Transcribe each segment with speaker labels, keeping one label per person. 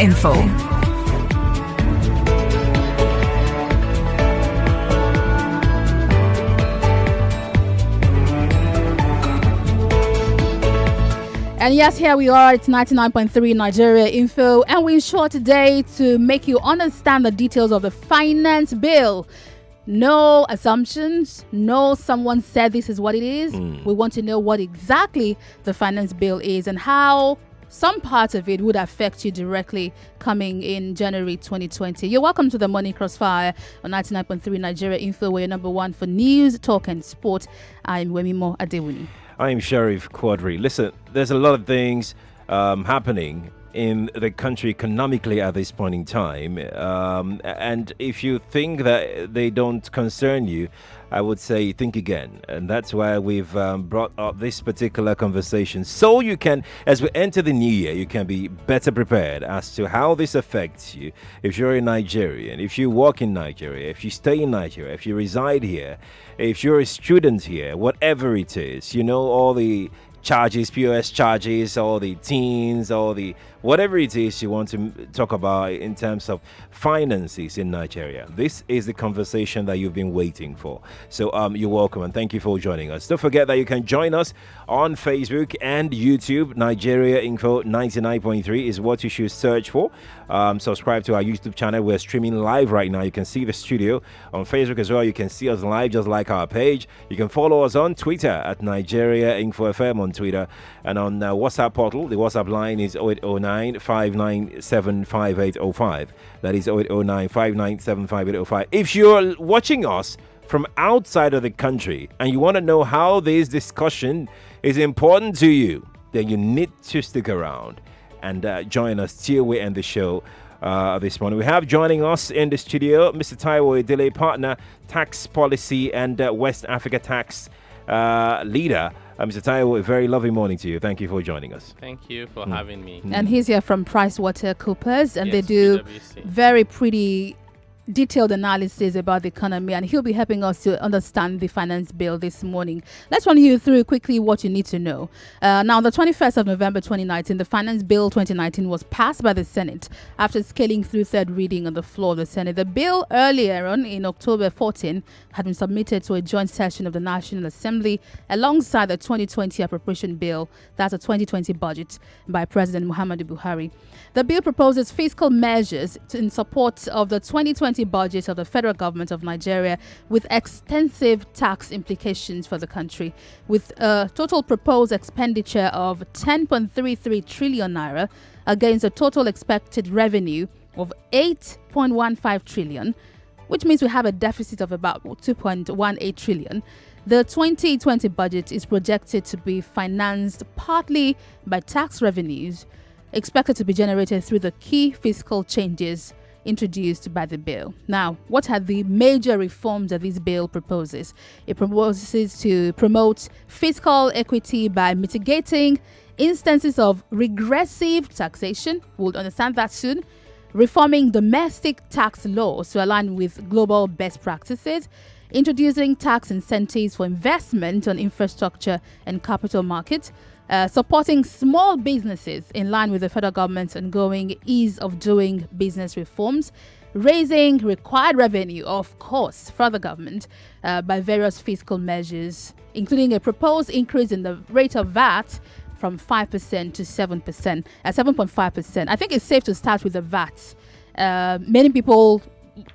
Speaker 1: info.
Speaker 2: And yes, here we are. It's 99.3 Nigeria Info, and we're sure today to make you understand the details of the finance bill. No assumptions. No, someone said this is what it is. We want to know what exactly the finance bill is and how some part of it would affect you directly coming in January 2020. You're welcome to the Morning Crossfire on 99.3 Nigeria Info, where you're number one for news, talk, and sport. I'm Wemimo Adewuni.
Speaker 3: I'm Sheriff Quadry. Listen, there's a lot of things happening in the country economically at this point in time. And if you think that they don't concern you, I would say think again. And that's why we've brought up this particular conversation. So you can, as we enter the new year, you can be better prepared as to how this affects you. If you're a Nigerian, if you work in Nigeria, if you stay in Nigeria, if you reside here, if you're a student here, whatever it is, you know, all the charges, POS charges, all the teens, all the whatever it is you want to talk about in terms of finances in Nigeria. This is the conversation that you've been waiting for. So you're welcome and thank you for joining us. Don't forget that you can join us on Facebook and YouTube. Nigeria Info 99.3 is what you should search for. Subscribe to our YouTube channel. We're streaming live right now. You can see the studio on Facebook as well. You can see us live just like our page. You can follow us on Twitter at Nigeria Info FM on Twitter, and on WhatsApp portal. The WhatsApp line is 0809 597 5805. That is 0809 597 5805. If you're watching us from outside of the country and you want to know how this discussion is important to you, then you need to stick around and join us till we end the show this morning. We have joining us in the studio Mr. Taiwo Edele, partner, tax policy and West Africa tax leader. Mr. Taiwo, a very lovely morning to you. Thank you for joining us.
Speaker 4: Thank you for having me.
Speaker 2: And he's here from PricewaterhouseCoopers, and
Speaker 4: Yes,
Speaker 2: they do
Speaker 4: PwC.
Speaker 2: very pretty detailed analysis about the economy, and he'll be helping us to understand the finance bill this morning. Let's run you through quickly what you need to know. Now, the 21st of November 2019, the finance bill 2019 was passed by the Senate after scaling through third reading on the floor of the Senate. The bill earlier on in October 14 had been submitted to a joint session of the National Assembly alongside the 2020 appropriation bill, that's a 2020 budget by President Muhammadu Buhari. The bill proposes fiscal measures in support of the 2020 budget of the federal government of Nigeria with extensive tax implications for the country, with a total proposed expenditure of 10.33 trillion naira against a total expected revenue of 8.15 trillion, which means we have a deficit of about 2.18 trillion. The 2020 budget is projected to be financed partly by tax revenues expected to be generated through the key fiscal changes introduced by the bill. Now, what are the major reforms that this bill proposes? It proposes to promote fiscal equity by mitigating instances of regressive taxation. We'll understand that soon. Reforming domestic tax laws to align with global best practices. Introducing tax incentives for investment on infrastructure and capital markets. Supporting small businesses in line with the federal government's ongoing ease of doing business reforms, raising required revenue, of course, for the government by various fiscal measures, including a proposed increase in the rate of VAT from 5% to 7%, 7.5%. I think it's safe to start with the VAT. Many people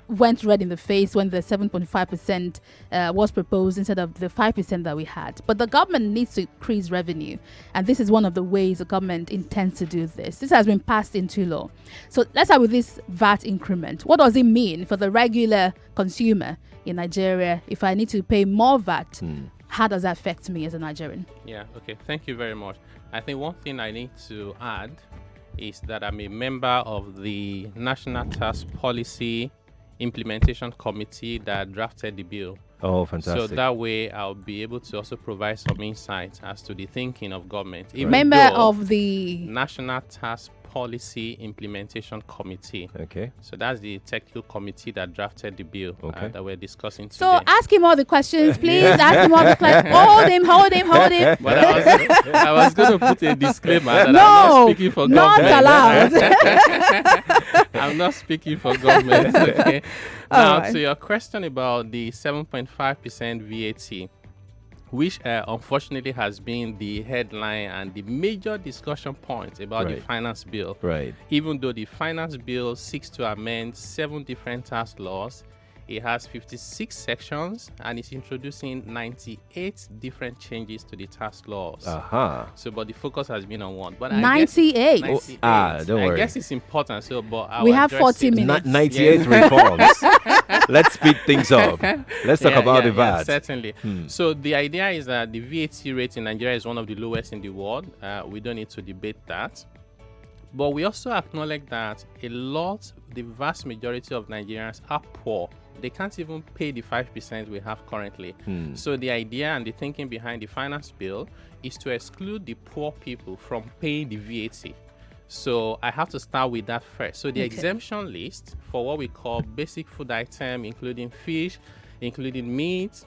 Speaker 2: went red in the face when the 7.5% was proposed instead of the 5% that we had. But the government needs to increase revenue, and this is one of the ways the government intends to do this. This has been passed into law. So let's start with this VAT increment. What does it mean for the regular consumer in Nigeria? If I need to pay more VAT, how does that affect me as a Nigerian?
Speaker 4: Yeah, okay. Thank you very much. I think one thing I need to add is that I'm a member of the National Tax Policy Implementation Committee that drafted the bill.
Speaker 3: Oh, fantastic.
Speaker 4: So that way I'll be able to also provide some insight as to the thinking of government. Even
Speaker 2: Member
Speaker 4: though
Speaker 2: of the
Speaker 4: National Tax Policy Implementation Committee.
Speaker 3: Okay.
Speaker 4: So that's the technical committee that drafted the bill that we're discussing today.
Speaker 2: So ask him all the questions, please. Ask him all the questions. Hold him.
Speaker 4: But I was going to put a disclaimer that I'm
Speaker 2: No,
Speaker 4: not speaking for
Speaker 2: not
Speaker 4: government.
Speaker 2: allowed.
Speaker 4: I'm not speaking for government. Okay. Now,
Speaker 2: right.
Speaker 4: to your question about the 7.5% VAT, which unfortunately has been the headline and the major discussion point about the
Speaker 3: Right.
Speaker 4: finance bill.
Speaker 3: Right.
Speaker 4: Even though the finance bill seeks to amend 7 different tax laws, it has 56 sections and it's introducing 98 different changes to the tax laws. So, but the focus has been on one. But
Speaker 2: 98.
Speaker 4: 98.
Speaker 3: Don't worry.
Speaker 4: I guess it's important. So, but I'll
Speaker 2: We have
Speaker 4: address
Speaker 2: 40
Speaker 4: it.
Speaker 2: minutes.
Speaker 3: 98 reforms. Let's speed things up. Let's talk about the VAT.
Speaker 4: Certainly. So the idea is that the VAT rate in Nigeria is one of the lowest in the world. We don't need to debate that. But we also acknowledge that the vast majority of Nigerians are poor. They can't even pay the 5% we have currently. So the idea and the thinking behind the finance bill is to exclude the poor people from paying the VAT. So I have to start with that first. So the exemption list for what we call basic food item, including fish, including meat,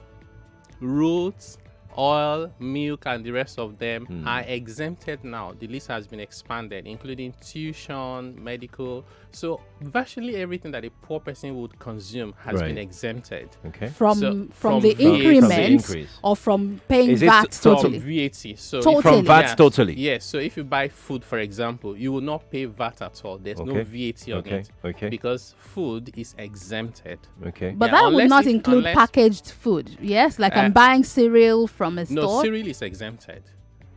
Speaker 4: roots, oil, milk, and the rest of them are exempted now. The list has been expanded, including tuition, medical. So virtually everything that a poor person would consume has been exempted.
Speaker 3: Okay.
Speaker 2: From the
Speaker 4: VAT.
Speaker 2: increment or from paying
Speaker 3: Is it
Speaker 2: VAT
Speaker 3: totally?
Speaker 2: totally?
Speaker 4: VAT. So
Speaker 2: Totally.
Speaker 3: From VAT totally.
Speaker 4: Yes. So if you buy food, for example, you will not pay VAT at all. There's no VAT on it.
Speaker 3: Okay.
Speaker 4: Because food is exempted.
Speaker 3: Okay.
Speaker 2: But
Speaker 4: Yeah,
Speaker 2: that would
Speaker 4: unless
Speaker 2: not
Speaker 4: if-
Speaker 2: include
Speaker 4: unless-
Speaker 2: packaged food. Yes, like I'm buying cereal from a
Speaker 4: No,
Speaker 2: store.
Speaker 4: cereal is exempted.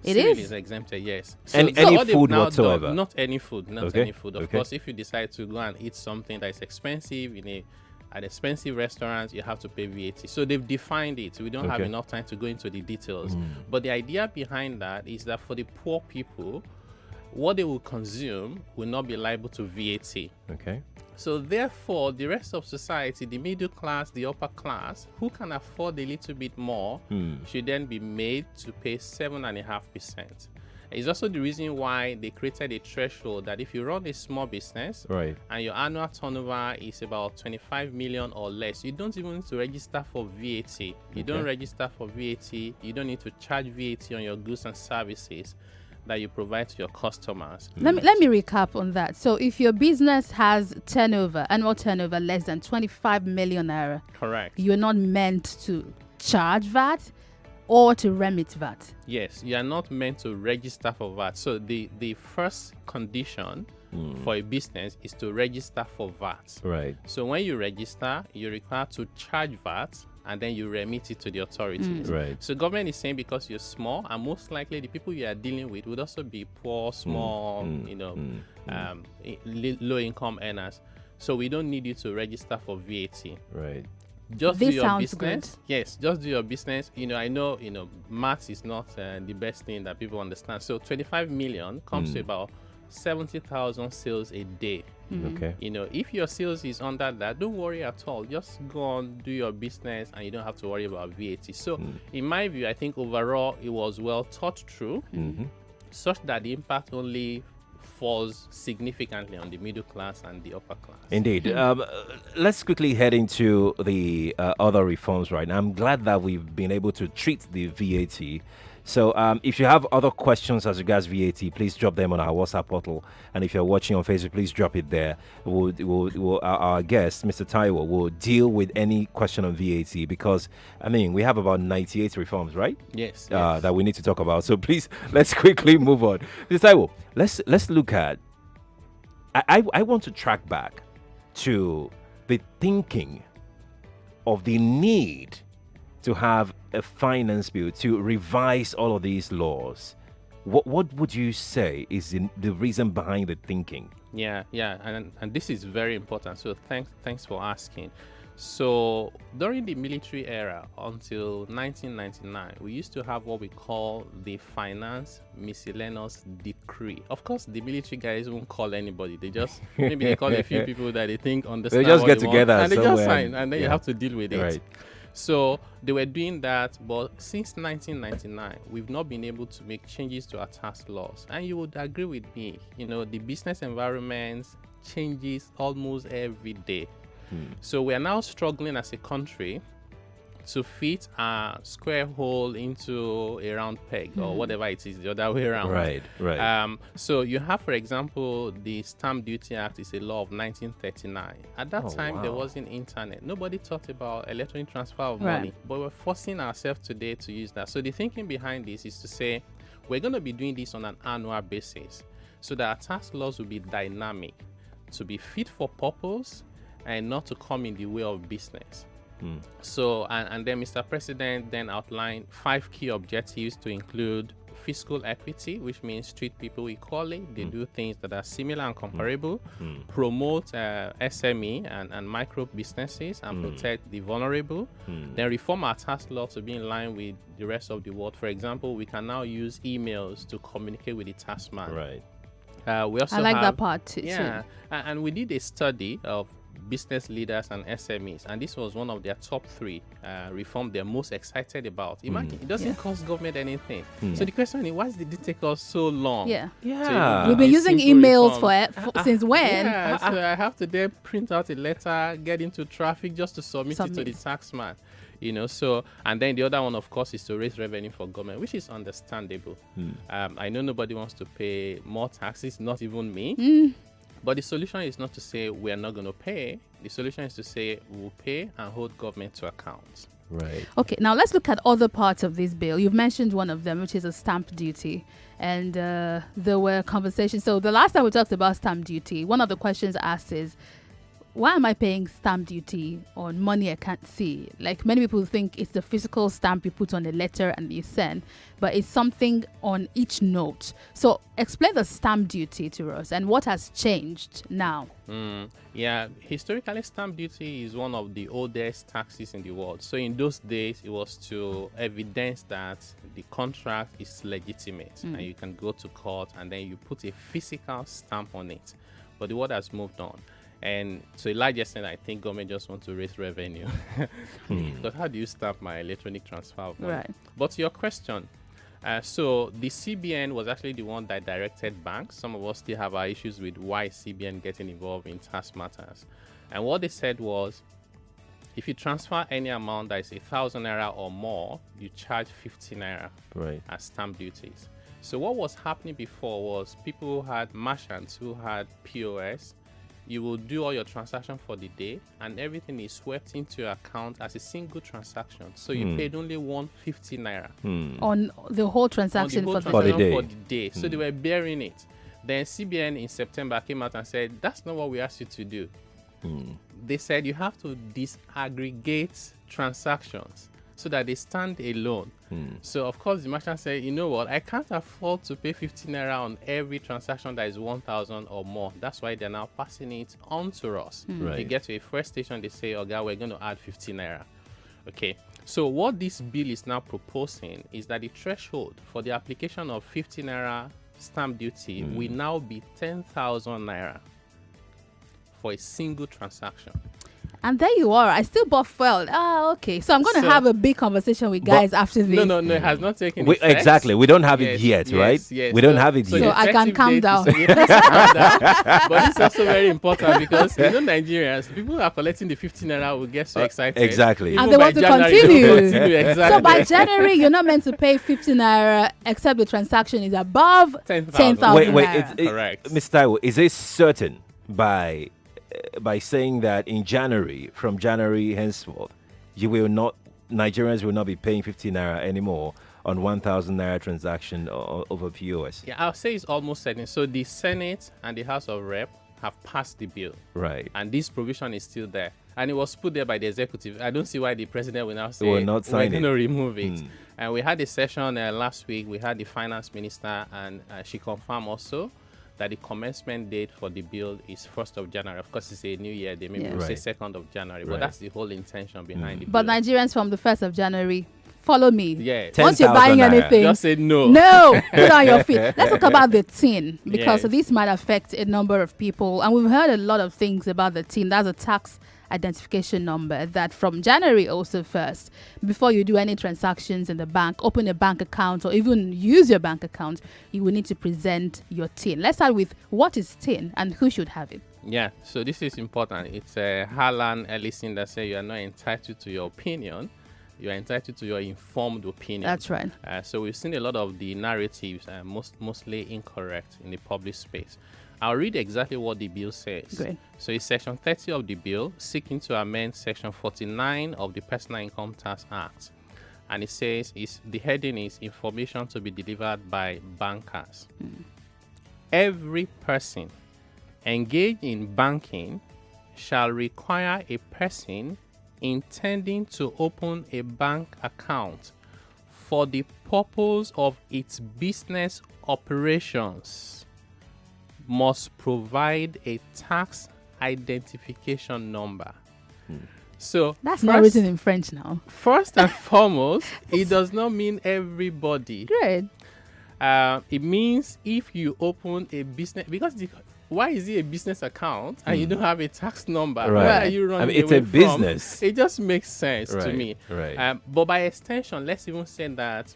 Speaker 2: It
Speaker 4: Cereal
Speaker 2: is?
Speaker 4: exempted, yes.
Speaker 3: Any
Speaker 4: what they've
Speaker 3: food
Speaker 4: now
Speaker 3: whatsoever?
Speaker 4: done- not any food, not
Speaker 3: Okay,
Speaker 4: any food. Of
Speaker 3: okay.
Speaker 4: course, if you decide to go and eat something that is expensive at expensive restaurants, you have to pay VAT. So they've defined it. We don't have
Speaker 3: Okay.
Speaker 4: enough time to go into the details. But the idea behind that is that for the poor people, what they will consume will not be liable to VAT.
Speaker 3: Okay.
Speaker 4: So therefore, the rest of society, the middle class, the upper class, who can afford a little bit more, should then be made to pay 7.5%. It's also the reason why they created a threshold that if you run a small business
Speaker 3: Right.
Speaker 4: and your annual turnover is about 25 million or less, you don't even need to register for VAT. You don't register for VAT. You don't need to charge VAT on your goods and services that you provide to your customers.
Speaker 2: Let me recap on that. So if your business has annual turnover less than 25 million naira,
Speaker 4: Correct.
Speaker 2: you're not meant to charge VAT or to remit VAT.
Speaker 4: Yes, you are not meant to register for VAT. So the first condition for a business is to register for VAT.
Speaker 3: Right.
Speaker 4: So when you register, you're required to charge VAT and then you remit it to the authorities.
Speaker 3: Right.
Speaker 4: So government is saying because you're small, and most likely the people you are dealing with would also be poor, small, low income earners. So we don't need you to register for VAT.
Speaker 3: Right.
Speaker 4: Just
Speaker 2: This
Speaker 4: do your
Speaker 2: sounds
Speaker 4: business.
Speaker 2: good.
Speaker 4: Yes, just do your business. I know, maths is not the best thing that people understand. So 25 million comes to about 70,000 sales a day.
Speaker 3: Okay.
Speaker 4: If your sales is under that, don't worry at all. Just go on, do your business, and you don't have to worry about VAT. So, in my view, I think overall it was well thought through, such that the impact only falls significantly on the middle class and the upper class.
Speaker 3: Indeed. Let's quickly head into the other reforms right now. I'm glad that we've been able to treat the VAT. So if you have other questions as regards VAT, please drop them on our WhatsApp portal. And if you're watching on Facebook, please drop it there. Our guest, Mr. Taiwo, will deal with any question on VAT because, we have about 98 reforms, right?
Speaker 4: Yes.
Speaker 3: That we need to talk about. So please, let's quickly move on. Mr. Taiwo, let's look at... I want to track back to the thinking of the need to have a finance bill to revise all of these laws. What would you say is the reason behind the thinking?
Speaker 4: Yeah, and this is very important. So thanks for asking. So during the military era until 1999, we used to have what we call the Finance Miscellaneous Decree. Of course, the military guys won't call anybody. They just maybe they call a few people that they think understand.
Speaker 3: They just
Speaker 4: what
Speaker 3: get
Speaker 4: they
Speaker 3: together
Speaker 4: want, and they just
Speaker 3: somewhere
Speaker 4: sign, and then you
Speaker 3: yeah.
Speaker 4: have to deal with it.
Speaker 3: Right.
Speaker 4: So they were doing that, but since 1999, we've not been able to make changes to our tax laws. And you would agree with me, the business environment changes almost every day. So we are now struggling as a country to fit a square hole into a round peg or whatever it is, the other way around.
Speaker 3: Right.
Speaker 4: So you have, for example, the Stamp Duty Act is a law of 1939. At that time, there wasn't internet. Nobody thought about electronic transfer of money, but we're forcing ourselves today to use that. So the thinking behind this is to say, we're going to be doing this on an annual basis so that our tax laws will be dynamic, to be fit for purpose and not to come in the way of business. So, and then Mr. President then outlined 5 key objectives to include fiscal equity, which means treat people equally. They do things that are similar and comparable, promote SME and micro businesses and protect the vulnerable. Then reform our tax law to be in line with the rest of the world. For example, we can now use emails to communicate with the taxman.
Speaker 3: Right.
Speaker 4: We also
Speaker 2: I like
Speaker 4: have,
Speaker 2: that part too.
Speaker 4: And we did a study of business leaders and SMEs, and this was one of their top 3 reform they're most excited about. Imagine, it doesn't cost government anything. So the question is, why did it take us so long?
Speaker 2: We've been using emails for since when?
Speaker 4: So I have to then print out a letter, get into traffic just to submit it to the taxman. So, and then the other one, of course, is to raise revenue for government, which is understandable. I know nobody wants to pay more taxes, not even me. But the solution is not to say we are not going to pay. The solution is to say we'll pay and hold government to account.
Speaker 3: Right.
Speaker 2: Okay, now let's look at other parts of this bill. You've mentioned one of them, which is a stamp duty. And there were conversations. So the last time we talked about stamp duty, one of the questions asked is, why am I paying stamp duty on money I can't see? Like, many people think it's the physical stamp you put on a letter and you send, but it's something on each note. So explain the stamp duty to us and what has changed now.
Speaker 4: Historically, stamp duty is one of the oldest taxes in the world. So in those days, it was to evidence that the contract is legitimate and you can go to court and then you put a physical stamp on it. But the world has moved on. And to a large extent, I think government just wants to raise revenue. Because how do you stamp my electronic transfer of money?
Speaker 2: Right.
Speaker 4: But to your question, so the CBN was actually the one that directed banks. Some of us still have our issues with why CBN getting involved in tax matters. And what they said was, if you transfer any amount that is 1,000 naira or more, you charge 50 naira as stamp duties. So what was happening before was people who had merchants who had POS. You will do all your transactions for the day and everything is swept into your account as a single transaction. So you paid only 150 naira
Speaker 2: on the whole transaction,
Speaker 4: for the day. So they were bearing it. Then CBN in September came out and said, that's not what we asked you to do. They said you have to disaggregate transactions so that they stand alone. So of course the merchant said, you know what, I can't afford to pay 50 naira on every transaction that is 1,000 or more. That's why they're now passing it on to us. They get to a first station, they say, okay, we're going to add 50 naira. Okay, so what this bill is now proposing is that the threshold for the application of 50 naira stamp duty will now be 10,000 naira for a single transaction.
Speaker 2: And there you are. I still bought fuel. Okay. So I'm going to have a big conversation with guys after this.
Speaker 4: No, it has not taken effect.
Speaker 3: Exactly. We don't have it yet, right?
Speaker 4: Yes.
Speaker 3: We don't have it
Speaker 2: so
Speaker 3: yet.
Speaker 2: So I can calm down.
Speaker 4: But it's also very important because, Nigerians, people who are collecting the 15 naira will get so excited.
Speaker 3: Exactly.
Speaker 2: And they want to continue.
Speaker 4: Exactly.
Speaker 2: So by January, you're not meant to pay 15 naira except the transaction is above 10,000
Speaker 3: naira.
Speaker 4: Correct.
Speaker 3: Mr. Taiwo, is it certain by saying that from January henceforth, Nigerians will not be paying 50 naira anymore on 1,000 naira transaction over POS?
Speaker 4: Yeah, I'll say it's almost certain. So the Senate and the House of Rep have passed the bill.
Speaker 3: Right.
Speaker 4: And this provision is still there. And it was put there by the executive. I don't see why the president will now say
Speaker 3: we're not signing
Speaker 4: we're going to remove it. And we had a session last week. We had the finance minister and she confirmed also that the commencement date for the bill is 1st of January. Of course, it's a new year. They maybe will say 2nd of January. But that's the whole intention behind the bill.
Speaker 2: But Nigerians from the 1st of January, follow me.
Speaker 4: Yeah.
Speaker 2: Once you're buying anything,
Speaker 4: just say no.
Speaker 2: No, put on your feet. Let's talk about the tin, because this might affect a number of people. And we've heard a lot of things about the tin. That's a tax identification number that from January also 1st, before you do any transactions in the bank, open a bank account or even use your bank account, you will need to present your tin. Let's start with what is tin and who should have it.
Speaker 4: Yeah, so this is important. It's Harlan Ellison that said you are not entitled to your opinion. you're entitled to your informed opinion.
Speaker 2: That's right.
Speaker 4: So we've seen a lot of the narratives mostly incorrect in the public space. I'll read exactly what the bill says.
Speaker 2: Great.
Speaker 4: So it's Section 30 of the bill seeking to amend Section 49 of the Personal Income Tax Act. And it says the heading is information to be delivered by bankers. Every person engaged in banking shall require a person intending to open a bank account for the purpose of its business operations must provide a tax identification number. So
Speaker 2: That's not written in French now.
Speaker 4: First and foremost, it does not mean everybody.
Speaker 2: Great.
Speaker 4: It means if you open a business, because why is it a business account and you don't have a tax number?
Speaker 3: Right.
Speaker 4: Where are you running
Speaker 3: it's
Speaker 4: away
Speaker 3: a business.
Speaker 4: From? It just makes sense to me.
Speaker 3: Right.
Speaker 4: But by extension, let's even say that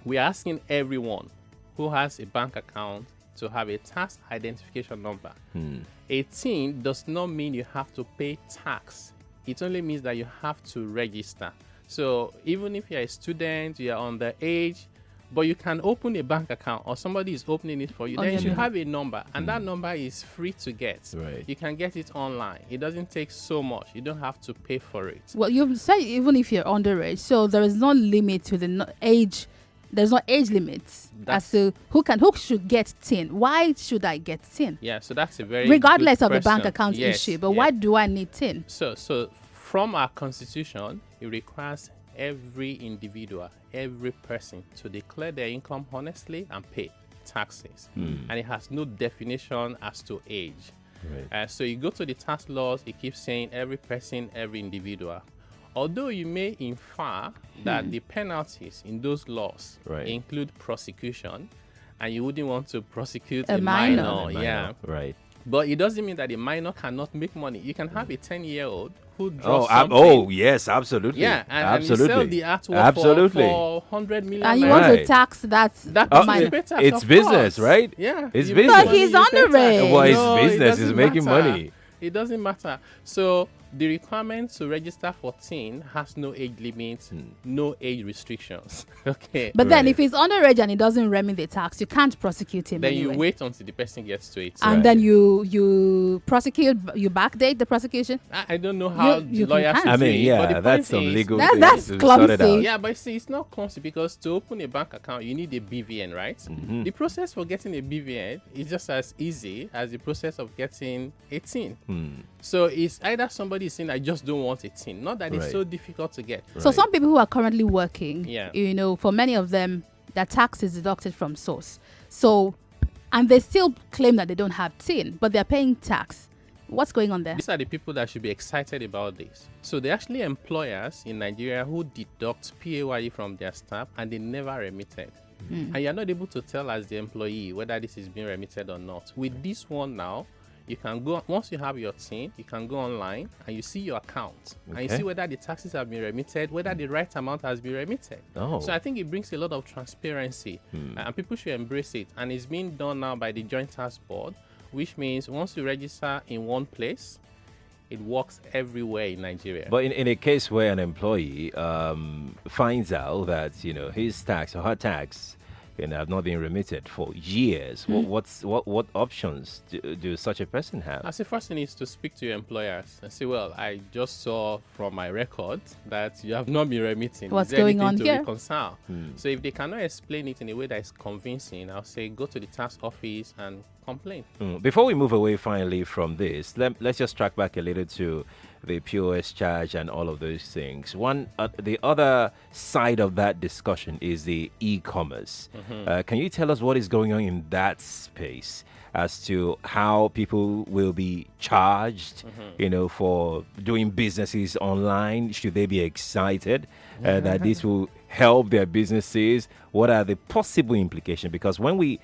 Speaker 4: we're asking everyone who has a bank account to have a tax identification number. 18 does not mean you have to pay tax. It only means that you have to register. So even if you're a student, you're underage, but you can open a bank account or somebody is opening it for you, then you should have a number, and that number is free to get.
Speaker 3: Right.
Speaker 4: You can get it online. It doesn't take so much. You don't have to pay for it.
Speaker 2: Well, you've said even if you're underage, so there is no limit to the age. There's no age limits as to who should get tin. Why should I get tin?
Speaker 4: Yeah, so that's a very
Speaker 2: regardless
Speaker 4: good
Speaker 2: of the bank
Speaker 4: question.
Speaker 2: account
Speaker 4: Yes,
Speaker 2: issue. But
Speaker 4: yes.
Speaker 2: why do I need tin?
Speaker 4: So from our constitution, it requires every individual, every person to declare their income honestly and pay taxes. And it has no definition as to age.
Speaker 3: Right.
Speaker 4: So you go to the tax laws, it keeps saying every person, every individual. Although you may infer that the penalties in those laws include prosecution, and you wouldn't want to prosecute a minor. Yeah.
Speaker 3: Right.
Speaker 4: But it doesn't mean that a minor cannot make money. You can have a 10-year-old who draws something.
Speaker 3: Oh, yes, absolutely.
Speaker 4: Yeah, and
Speaker 3: absolutely.
Speaker 4: you sell the artwork for 100 million.
Speaker 2: And you
Speaker 4: naira.
Speaker 2: want to tax that minor.
Speaker 4: Better,
Speaker 3: It's
Speaker 4: of
Speaker 3: business,
Speaker 4: course.
Speaker 3: right?
Speaker 4: Yeah.
Speaker 3: It's
Speaker 4: You
Speaker 3: business.
Speaker 4: make
Speaker 2: But he's
Speaker 4: money, you pay
Speaker 2: underage.
Speaker 4: tax.
Speaker 3: Well, it's
Speaker 4: No, it
Speaker 3: business. He's
Speaker 4: doesn't
Speaker 3: making
Speaker 4: matter.
Speaker 3: money.
Speaker 4: It doesn't matter. So the requirement to register for teen has no age limit, no age restrictions. Okay.
Speaker 2: But then
Speaker 3: Right.
Speaker 2: if he's underage and he doesn't remit the tax, you can't prosecute him
Speaker 4: Then
Speaker 2: anyway.
Speaker 4: you wait until the person gets to it.
Speaker 2: And then you prosecute, you backdate the prosecution.
Speaker 4: I don't know how
Speaker 2: you
Speaker 4: lawyers
Speaker 2: can.
Speaker 3: I
Speaker 4: do
Speaker 3: mean,
Speaker 4: it, but the
Speaker 3: yeah, that's
Speaker 4: point
Speaker 3: some
Speaker 4: is-
Speaker 3: legal
Speaker 2: That-
Speaker 3: things
Speaker 2: that's
Speaker 3: to sort it
Speaker 2: clumsy.
Speaker 3: out.
Speaker 4: Yeah, but see, it's not clumsy because to open a bank account, you need a BVN, right? The process for getting a BVN is just as easy as the process of getting a TIN. So it's either somebody is saying, I just don't want a TIN. Not that it's
Speaker 3: Right.
Speaker 4: so difficult to get.
Speaker 2: So some people who are currently working,
Speaker 4: Yeah.
Speaker 2: for many of them, their tax is deducted from source. So, and they still claim that they don't have TIN, but they're paying tax. What's going on there?
Speaker 4: These are the people that should be excited about this. So they're actually employers in Nigeria who deduct PAYE from their staff and they never remitted. And you're not able to tell as the employee whether this is being remitted or not. With this one now, you can go, once you have your TIN, you can go online and you see your account and you
Speaker 3: Okay.
Speaker 4: see whether the taxes have been remitted, whether the right amount has been remitted.
Speaker 3: Oh.
Speaker 4: So I think it brings a lot of transparency and people should embrace it. And it's being done now by the Joint Tax Board, which means once you register in one place, it works everywhere in Nigeria.
Speaker 3: But in a case where an employee finds out that his tax or her tax have not been remitted for years, what options do such a person have?
Speaker 4: I say first thing is to speak to your employers and say, well, I just saw from my record that you have not been remitting.
Speaker 2: What's
Speaker 4: Is there
Speaker 2: going
Speaker 4: anything
Speaker 2: on
Speaker 4: to
Speaker 2: here?
Speaker 4: reconcile? So if they cannot explain it in a way that is convincing, I'll say go to the tax office and complain.
Speaker 3: Before we move away finally from this, let's just track back a little to the POS charge and all of those things. The other side of that discussion is the e-commerce. Can you tell us what is going on in that space as to how people will be charged, for doing businesses online? Should they be excited that this will help their businesses? What are the possible implications? Because when we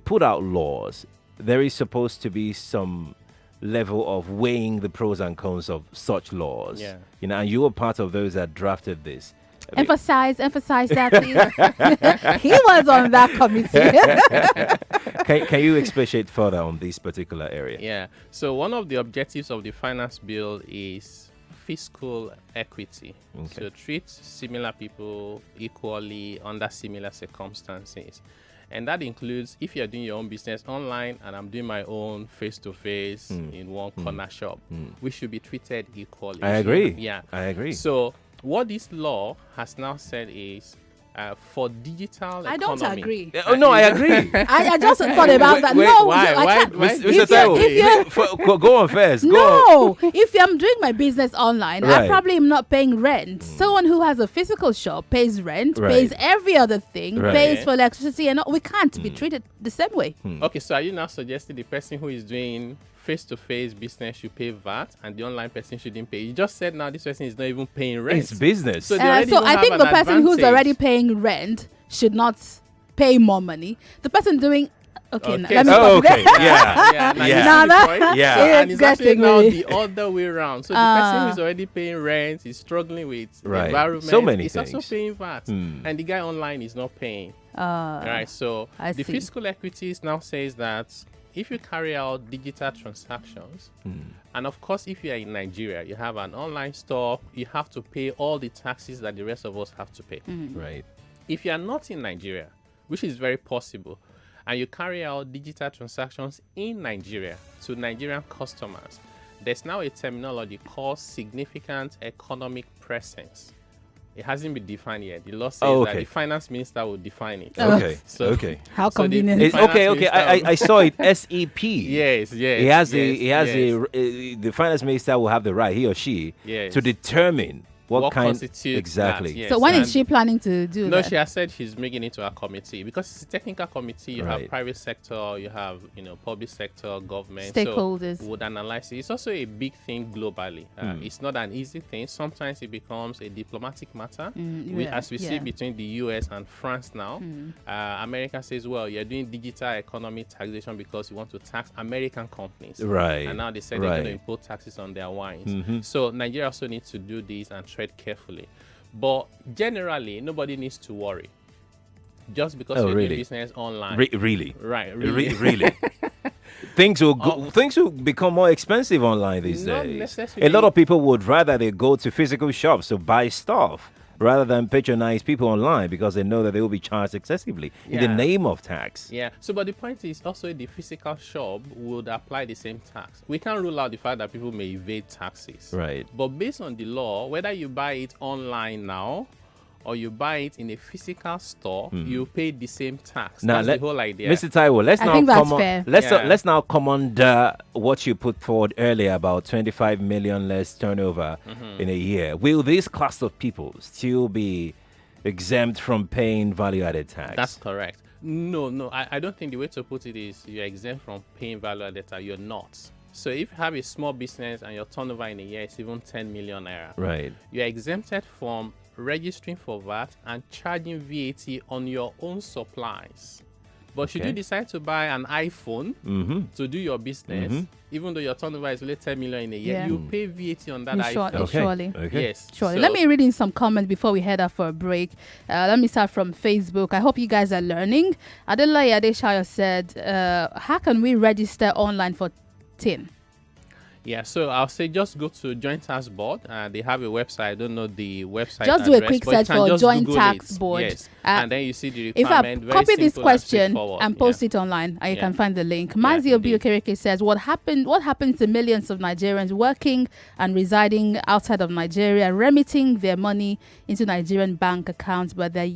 Speaker 3: put out laws, there is supposed to be some level of weighing the pros and cons of such laws.
Speaker 4: Yeah.
Speaker 3: And you were part of those that drafted this. I mean,
Speaker 2: Emphasize that, please. He was on that committee.
Speaker 3: can you expatiate further on this particular area?
Speaker 4: Yeah. So one of the objectives of the finance bill is fiscal equity.
Speaker 3: Okay.
Speaker 4: So treat similar people equally under similar circumstances. And that includes if you're doing your own business online and I'm doing my own face-to-face in one corner shop, we should be treated equally.
Speaker 3: I agree.
Speaker 4: Yeah.
Speaker 3: I agree.
Speaker 4: So what this law has now said is for digital
Speaker 2: I
Speaker 4: economy.
Speaker 2: don't agree.
Speaker 3: Oh, no, I agree.
Speaker 2: I just thought about that.
Speaker 4: Wait,
Speaker 2: No,
Speaker 4: why?
Speaker 2: I
Speaker 4: Why-
Speaker 2: can't.
Speaker 4: why-
Speaker 3: Mr. Taiwo, go on first. Go on.
Speaker 2: No, if I'm doing my business online, I
Speaker 3: Right.
Speaker 2: probably am not paying rent. Someone who has a physical shop pays rent,
Speaker 3: Right.
Speaker 2: pays every other thing,
Speaker 3: Right.
Speaker 2: pays for electricity, and all. We can't be treated the same way.
Speaker 4: Okay, so are you now suggesting the person who is doing face-to-face business should pay VAT and the online person shouldn't pay? You just said now this person is not even paying rent.
Speaker 3: It's business.
Speaker 4: So they already
Speaker 2: So
Speaker 4: even
Speaker 2: I
Speaker 4: have
Speaker 2: think
Speaker 4: an
Speaker 2: the person who's
Speaker 4: advantage.
Speaker 2: already paying rent should not pay more money. The person doing okay,
Speaker 4: Okay,
Speaker 2: let me
Speaker 4: so-
Speaker 2: stop
Speaker 3: Oh,
Speaker 2: you there.
Speaker 3: okay. Yeah.
Speaker 4: now
Speaker 3: Yeah.
Speaker 4: you see
Speaker 2: Now
Speaker 4: the
Speaker 2: that-
Speaker 4: point?
Speaker 3: Yeah.
Speaker 4: And it's actually
Speaker 2: getting
Speaker 4: now
Speaker 2: me.
Speaker 4: the other way around. So the person who's already paying rent is struggling with the
Speaker 3: Right.
Speaker 4: environment.
Speaker 3: So many
Speaker 4: He's also
Speaker 3: things.
Speaker 4: paying VAT, and the guy online is not paying. Right. So
Speaker 2: I
Speaker 4: the
Speaker 2: see.
Speaker 4: fiscal equities now says that if you carry out digital transactions, and of course, if you are in Nigeria, you have an online store, you have to pay all the taxes that the rest of us have to pay.
Speaker 3: Right.
Speaker 4: If you are not in Nigeria, which is very possible, and you carry out digital transactions in Nigeria to Nigerian customers, there's now a terminology called significant economic presence. It hasn't been defined yet. The law says
Speaker 3: Oh,
Speaker 4: that
Speaker 3: okay.
Speaker 4: the finance minister will define it.
Speaker 3: Okay.
Speaker 4: So-
Speaker 3: Okay.
Speaker 2: How
Speaker 4: So the-
Speaker 2: convenient.
Speaker 3: It's
Speaker 4: finance
Speaker 3: okay.
Speaker 4: minister
Speaker 3: I saw it. SEP.
Speaker 4: Yes, yes.
Speaker 3: He has
Speaker 4: yes.
Speaker 3: the finance minister will have the right, he or she,
Speaker 4: Yes.
Speaker 3: to determine what kind
Speaker 4: constitutes
Speaker 3: exactly.
Speaker 4: that, yes.
Speaker 2: So when
Speaker 4: And
Speaker 2: is she planning to do
Speaker 4: No,
Speaker 2: that?
Speaker 4: she has said she's making it to a committee because it's a technical committee. You
Speaker 3: Right.
Speaker 4: have private sector, you have public sector, government,
Speaker 2: Stakeholders.
Speaker 4: So would analyze it. It's also a big thing globally. It's not an easy thing. Sometimes it becomes a diplomatic matter, as we see between the U.S. and France now. America says, "Well, you're doing digital economy taxation because you want to tax American companies."
Speaker 3: Right.
Speaker 4: And now they said they're going to
Speaker 3: Right.
Speaker 4: impose taxes on their wines. So Nigeria also needs to do this and tread carefully. But generally, nobody needs to worry. Just because
Speaker 3: Oh,
Speaker 4: you're
Speaker 3: really?
Speaker 4: doing business online.
Speaker 3: Really.
Speaker 4: Right, really.
Speaker 3: Really. Things will become more expensive online these
Speaker 4: Not
Speaker 3: days.
Speaker 4: necessarily.
Speaker 3: A lot of people would rather they go to physical shops to buy stuff rather than patronize people online because they know that they will be charged excessively in the
Speaker 4: Yeah.
Speaker 3: name of tax.
Speaker 4: Yeah. So, but the point is also the physical shop would apply the same tax. We can't rule out the fact that people may evade taxes.
Speaker 3: Right.
Speaker 4: But based on the law, whether you buy it online now or you buy it in a physical store, you pay the same tax.
Speaker 3: Now,
Speaker 4: That's the whole idea.
Speaker 3: Mr. Taiwo, let's
Speaker 2: I
Speaker 3: now
Speaker 2: think that's
Speaker 3: come on.
Speaker 2: fair.
Speaker 4: Yeah.
Speaker 3: Let's now come under what you put forward earlier about 25 million less turnover in a year. Will this class of people still be exempt from paying value-added tax?
Speaker 4: That's correct. No, I don't think the way to put it is you're exempt from paying value-added tax. You're not. So if you have a small business and your turnover in a year is even 10 million naira,
Speaker 3: right.
Speaker 4: you're exempted from registering for VAT and charging VAT on your own supplies. But should
Speaker 3: Okay.
Speaker 4: you decide to buy an iPhone to do your business, even though your turnover is only 10 million in a year,
Speaker 2: Yeah.
Speaker 4: you pay VAT on that
Speaker 2: Mm,
Speaker 4: iPhone.
Speaker 3: Okay.
Speaker 2: Surely.
Speaker 3: Okay.
Speaker 4: Yes.
Speaker 2: Surely.
Speaker 4: So-
Speaker 2: Let me read in some comments before we head out for a break. Let me start from Facebook. I hope you guys are learning. Adelaide Adeshaya said, how can we register online for tin?
Speaker 4: Yeah, so I'll say just go to Joint Tax Board. They have a website. I don't know the website.
Speaker 2: Just do a
Speaker 4: address,
Speaker 2: quick
Speaker 4: but you
Speaker 2: search
Speaker 4: can
Speaker 2: for
Speaker 4: just
Speaker 2: Joint
Speaker 4: Google
Speaker 2: Tax
Speaker 4: it.
Speaker 2: Board.
Speaker 4: Yes,
Speaker 2: Uh,
Speaker 4: and then you see the
Speaker 2: If I
Speaker 4: requirement. Very
Speaker 2: copy this
Speaker 4: simple and
Speaker 2: question
Speaker 4: straightforward.
Speaker 2: and post it online, and you
Speaker 4: Yeah.
Speaker 2: can find the link. Mazio
Speaker 4: indeed.
Speaker 2: Biokereke says, what happens to millions of Nigerians working and residing outside of Nigeria, remitting their money into Nigerian bank accounts, but they're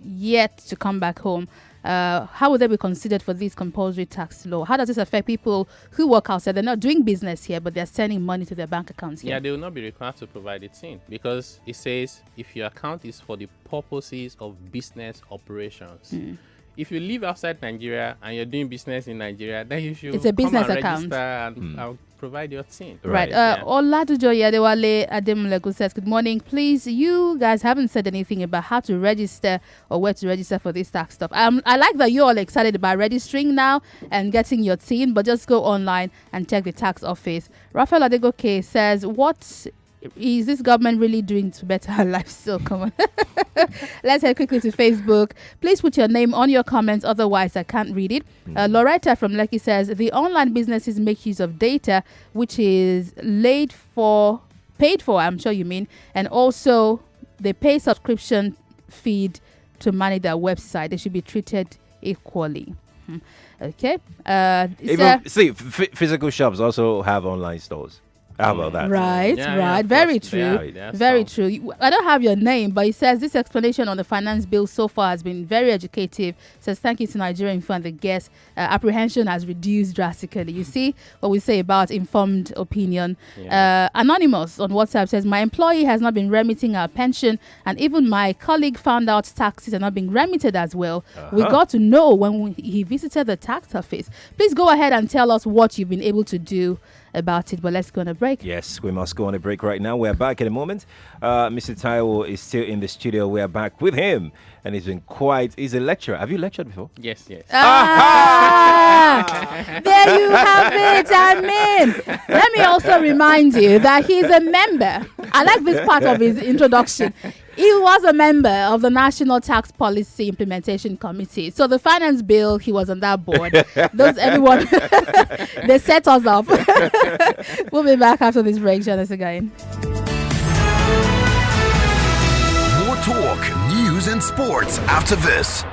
Speaker 2: yet to come back home? How would they be considered for this compulsory tax law? How does this affect people who work outside? They're not doing business here, but they're sending money to their bank accounts here.
Speaker 4: Yeah, they will not be required to provide it in because it says if your account is for the purposes of business operations. If you live outside Nigeria and you're doing business in Nigeria, then you should
Speaker 2: It's a business
Speaker 4: come and
Speaker 2: account.
Speaker 4: register and I'll provide your tin.
Speaker 2: Right.
Speaker 3: Right.
Speaker 2: Oladujo Yadewale Ademulegu says, good morning. Please, you guys haven't said anything about how to register or where to register for this tax stuff. I like that you're all excited about registering now and getting your tin, but just go online and check the tax office. Rafael Adegoke says, what is this government really doing to better our lives? So come on. Let's head quickly to Facebook. Please put your name on your comments, otherwise I can't read it. Loretta from Lekki says, the online businesses make use of data which is laid for paid for, I'm sure you mean, and also they pay subscription feed to manage their website. They should be treated equally. Okay.
Speaker 3: Physical shops also have online stores. How about that?
Speaker 2: Right, right. Very true. Very true. I don't have your name, but it says this explanation on the finance bill so far has been very educative. It says thank you to Nigerian Info and the guests. Apprehension has reduced drastically. You see what we say about informed opinion. Anonymous on WhatsApp says my employee has not been remitting our pension, and even my colleague found out taxes are not being remitted as well. We got to know when he visited the tax office. Please go ahead and tell us what you've been able to do about it, but let's go on a break.
Speaker 3: Yes, we must go on a break right now. We're back in a moment. Mr. Taiwo is still in the studio. We're back with him, and he's a lecturer. Have you lectured before?
Speaker 4: Yes.
Speaker 2: There you have it. I mean, let me also remind you that he's a member. I like this part of his introduction. He was a member of the National Tax Policy Implementation Committee. So the finance bill, he was on that board. Everyone, they set us up. We'll be back after this break. Join us again.
Speaker 1: More talk, news, and sports after this.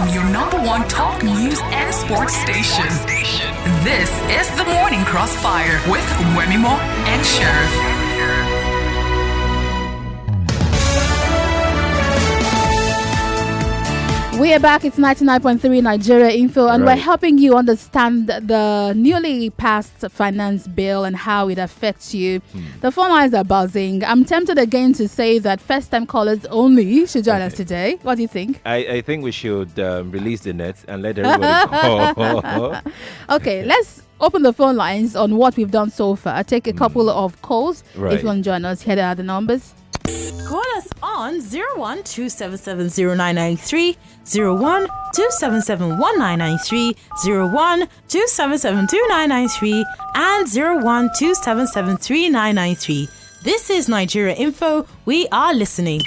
Speaker 5: from your number one talk news and sports station. This is the Morning Crossfire with Wemimo and Sheriff.
Speaker 2: We are back. It's 99.3 Nigeria Info, and we're helping you understand the newly passed finance bill and how it affects you. The phone lines are buzzing. I'm tempted again to say that first-time callers only should join us today. What do you think?
Speaker 3: I think we should release the net and let everybody call.
Speaker 2: Okay, let's open the phone lines on what we've done so far. Take a couple of calls. If you want to join us, here are the numbers.
Speaker 6: Call us on 01-277-0993, 01-277-1993, 01-277-2993, and 01-277-3993. This is Nigeria Info. We are listening.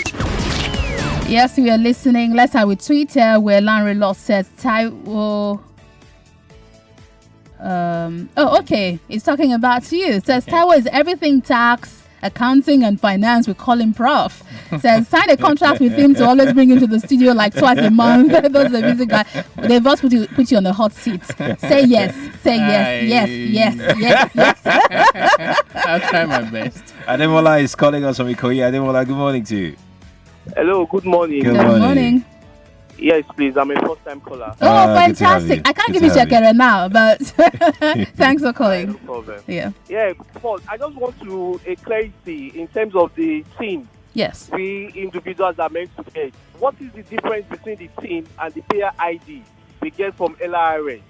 Speaker 2: Yes, we are listening. Let's have with Twitter where Larry Law says Taiwo. Okay. It's talking about you. It says Taiwo is everything tax, accounting and finance. We call him Prof. Says sign a contract with him to always bring him to the studio like twice a month. Those are the music guy. They've also put you on the hot seat. Say yes. Say yes.
Speaker 4: I'll try my best.
Speaker 3: Ademola is calling us from Ikoyi. Ademola, good morning to you.
Speaker 7: Hello, good morning.
Speaker 3: Good morning.
Speaker 7: Yes, please. I'm a first-time caller.
Speaker 2: Oh, fantastic. I can't give you Shekere now, but thanks for calling.
Speaker 7: No problem.
Speaker 2: Yeah.
Speaker 7: Yeah, Paul, I just want to a clarity in terms of the team
Speaker 2: Yes.
Speaker 7: we individuals are meant to get. What is the difference between the team and the payer ID we get from LRS?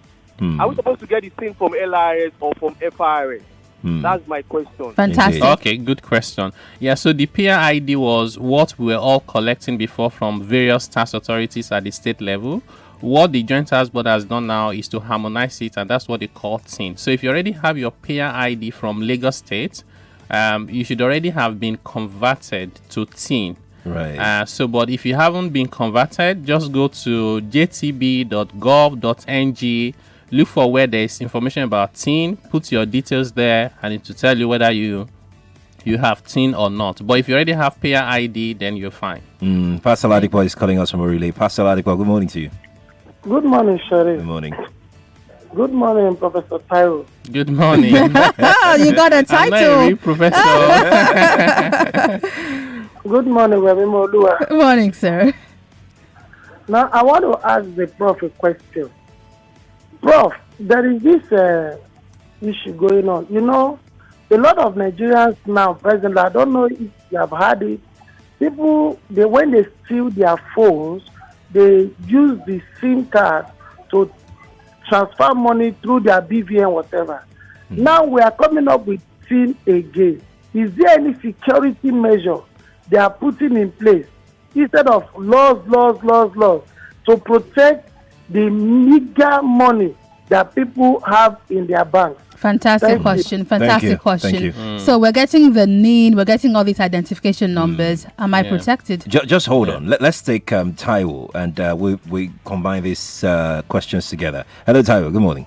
Speaker 7: Are we supposed to get the team from LRS or from FRS? That's my question.
Speaker 2: Fantastic.
Speaker 4: Okay, good question. Yeah, so the peer ID was what we were all collecting before from various tax authorities at the state level. What the Joint Tax Board has done now is to harmonize it, and that's what they call TIN. So if you already have your peer ID from Lagos State, you should already have been converted to TIN.
Speaker 3: Right.
Speaker 4: But if you haven't been converted, just go to jtb.gov.ng. Look for where there is information about TIN, put your details there, and it will tell you whether you have TIN or not. But if you already have payer ID, then you're fine.
Speaker 3: Pastor Ladipo is calling us from Orile. Pastor Ladipo, good morning to you.
Speaker 8: Good morning, Sherry.
Speaker 3: Good morning.
Speaker 8: Good morning, Professor Taiwo.
Speaker 4: Good morning.
Speaker 2: You got a
Speaker 4: I'm not a
Speaker 2: title.
Speaker 4: real professor.
Speaker 8: Good morning, Wemimo Lua.
Speaker 2: Good morning, sir.
Speaker 8: Now, I want to ask the Prof a question. Prof, there is this issue going on. You know, a lot of Nigerians now, presently, I don't know if you have heard it, people, when they steal their phones, they use the SIM card to transfer money through their BVN, whatever. Now we are coming up with SIM again. Is there any security measure they are putting in place instead of laws to protect the meager money that people have in their banks?
Speaker 2: Fantastic question. Fantastic question.
Speaker 3: Thank you.
Speaker 2: So we're getting the need, we're getting all these identification numbers. Am I protected?
Speaker 3: Just hold on. Let's take Taiwo and we combine these questions together. Hello, Taiwo. Good morning.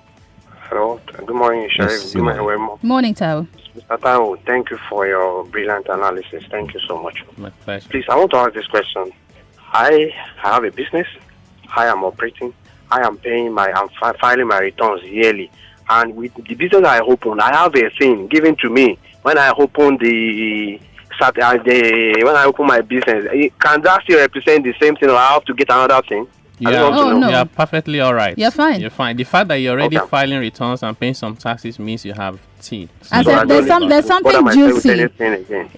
Speaker 9: Hello. Good morning, Sheriff.
Speaker 3: Yes,
Speaker 9: Good morning, Wemo.
Speaker 2: Morning, Tao.
Speaker 9: Mr. Taiwo, thank you for your brilliant analysis. Thank you so much.
Speaker 4: My pleasure.
Speaker 9: Please, I want to ask this question. I have a business. I am operating. I am paying I'm filing my returns yearly. And with the business I open, I have a thing given to me when I open when I open my business. Can that still represent the same thing, or I have to get another thing?
Speaker 4: Yeah.
Speaker 2: No.
Speaker 4: You're perfectly all right.
Speaker 2: You're fine.
Speaker 4: You're fine. The fact that you're already filing returns and paying some taxes means you have TIN.
Speaker 2: And
Speaker 9: So
Speaker 2: there's something juicy.
Speaker 9: Again?